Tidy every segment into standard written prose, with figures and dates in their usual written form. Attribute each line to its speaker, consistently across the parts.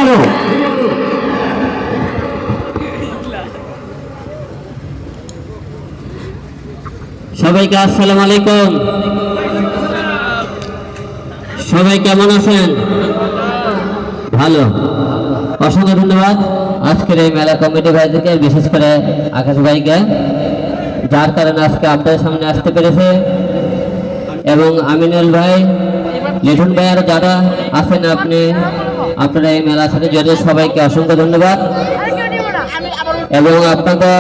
Speaker 1: আরো।
Speaker 2: সবাইকে আসসালামু আলাইকুম। সবাই কেমন আছেন? ভালো, অসংখ্য ধন্যবাদ আজকের এই মেলা কমিটি ভাইদেরকে, বিশেষ করে আকাশ ভাইকে, যার কারণে আজকে আপনাদের সামনে আসতে পেরেছে, এবং আমিনুল ভাই, লিটন ভাই, আর যারা আছেন আপনারা এই মেলার সাথে জড়িত সবাইকে অসংখ্য ধন্যবাদ। এবং আপনারা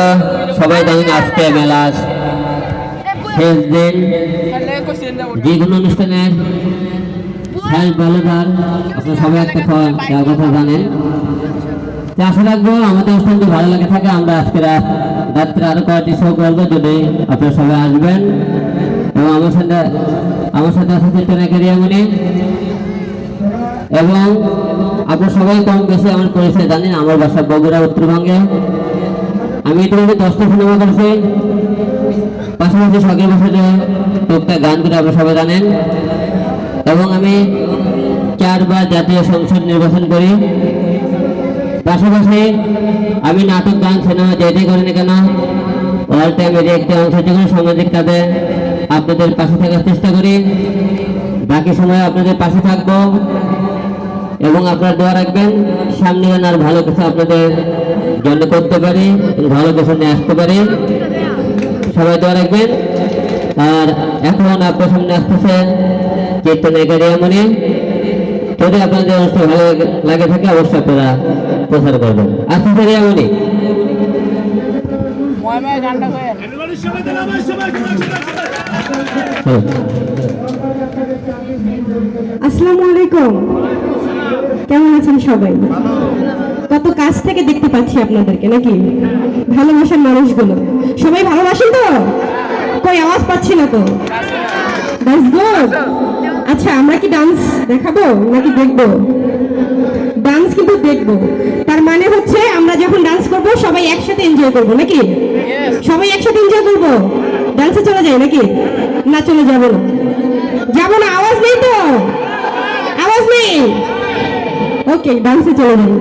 Speaker 2: সবাই জানেন আজকে মেলার শেষ দিন, যে কোনো অনুষ্ঠানের শেষ বালুদার আপনারা সবাই একটা কথা জানেন। আশা রাখবো আমাদের অনুষ্ঠানটি ভালো লাগে থাকে, আমরা আজকে রাত্রে আরো কয়েকটি শো করবো, যদি আপনারা সবাই আসবেন। এবং আমার সাথে আছে চিত্তনা ক্যারিয়ামণি, এবং আপনারা সবাই কম বেশি আমার পরিচয় জানেন। আমার বাসা বগুড়া, উত্তরবঙ্গে। আমি ইতিমধ্যে 10টা সিনেমা করছি, পাশাপাশি শখের বছরে টুকটাক গান করে আপনারা সবাই জানেন। এবং আমি 4বার জাতীয় সংসদ নির্বাচন করি। পাশাপাশি আমি নাটক, গান, সিনেমা যেটাই করি না কেন, অল টাইম এর একটি অংশ করে সামাজিক কাজে আপনাদের পাশে থাকার চেষ্টা করি। বাকি সময় আপনাদের পাশে থাকবো, এবং আপনারা দোয়া রাখবেন সামনে যেন আর ভালো কিছু আপনাদের জন্য করতে পারি, ভালো কিছু নিয়ে আসতে পারি। সবাই দোয়া রাখবেন। আর এখন আপনার সামনে আসতেছে চিত্তনা ক্যারিয়ামণি। যদি আপনাদের অনুষ্ঠান ভালো লাগে থাকে অবশ্যই আপনারা প্রচার করবেন। আসতে ক্যারিয়ামণি।
Speaker 3: আসসালামু আলাইকুম, কেমন আছেন সবাই? কত কাছ থেকে দেখতে পাচ্ছি আপনাদেরকে, নাকি ভালোবাসার মানুষগুলো সবাই ভালোবাসেন তো? কই আওয়াজ পাচ্ছি না তো। That's good. আচ্ছা, আমরা কি ডান্স দেখাবো নাকি দেখবো? ডান্স কিন্তু দেখবো। তার মানে হচ্ছে আমরা যখন ডান্স করব সবাই একসাথে এনজয় করব, নাকি? সবাই একসাথে এনজয় করব। ডান্সে চলে যাই নাকি? না, চলে যাবো না। যাবো না, আওয়াজ নেই তো, আওয়াজ নেই। ওকে, ডান্সে চলে যাই।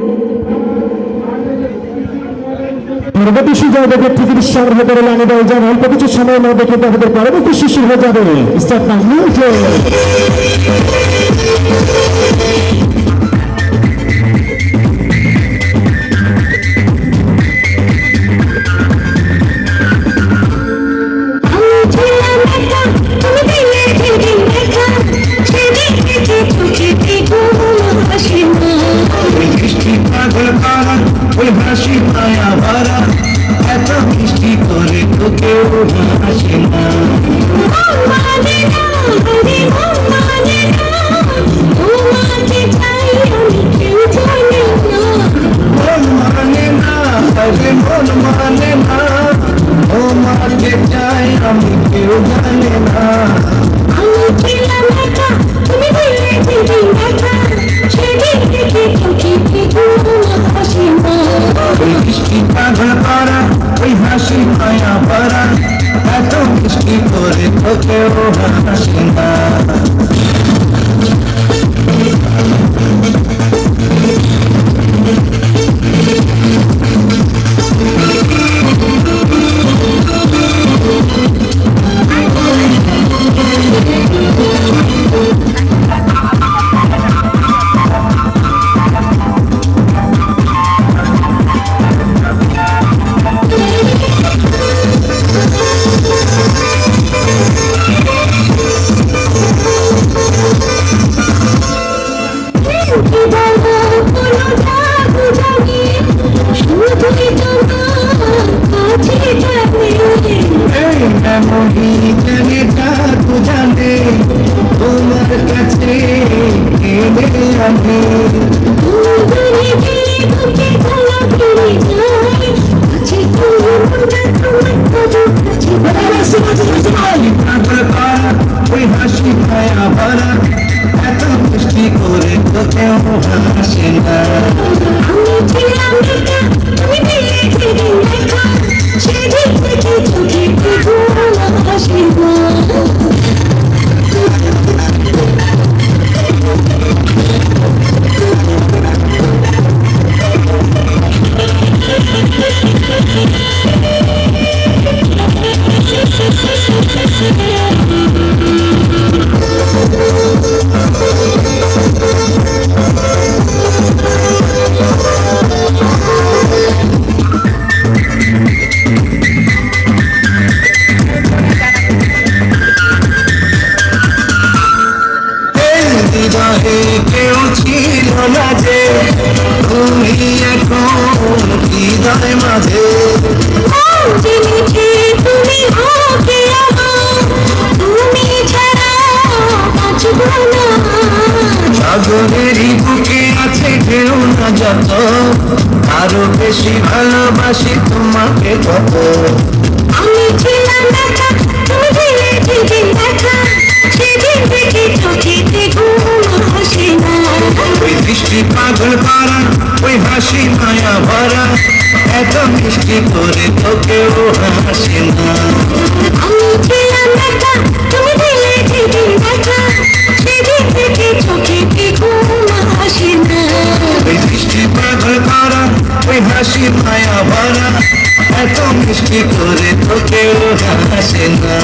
Speaker 1: পরবর্তী সুযোগ থেকে সংগ্রহ করে আনে দেওয়া যাবে। অল্প কিছু সময়ের মধ্যে কিন্তু আমাদের পরবর্তী শিশু হয়ে যাবে। Start now music.
Speaker 4: ওই হাসি মায়া ভরা, এত মিষ্টি করে তো কেউ হাসে না। মন মানে না, আরে মন মানে না, ও মাকে চাই আমি কেউ জানে না। ওই মিষ্টি পাগল পারা, ওই হাসি মায়া ভরা, এত মিষ্টি করে তো কেউ হাসে না। তোমার কাছে এনে আমি ওই হাসি মায়া ভরা, এত মিষ্টি করে তো কেউ হাসে না। না যে তুমি এখন হৃদয় মাঝে
Speaker 5: জেনেছি তুমি ওকে আমার, তুমি ছাড়া বাঁচব না।
Speaker 4: সাগরেরই বুকে আছে ঢেউ না যত, আরো বেশি ভালোবাসি তোমাকে কত।
Speaker 5: আমি ছিলাম একা, তুমি দিলে যেদিন দেখা, সেদিন থেকে চোখেতে ঘুম আসে না।
Speaker 4: ওই দৃষ্টি পাগল করা, ওই হাসি মায়া ভরা, এত মিষ্টি করে তোকেও হাসে না।
Speaker 5: আমি ছিলাম একা, তুমি দিলে যেদিন দেখা, সেদিন থেকে চোখেতে ঘুম আসে না।
Speaker 4: ওই দৃষ্টি পাগল করা, ওই হাসি মায়া ভরা, এত মিষ্টি করে তোকেও হাসে না।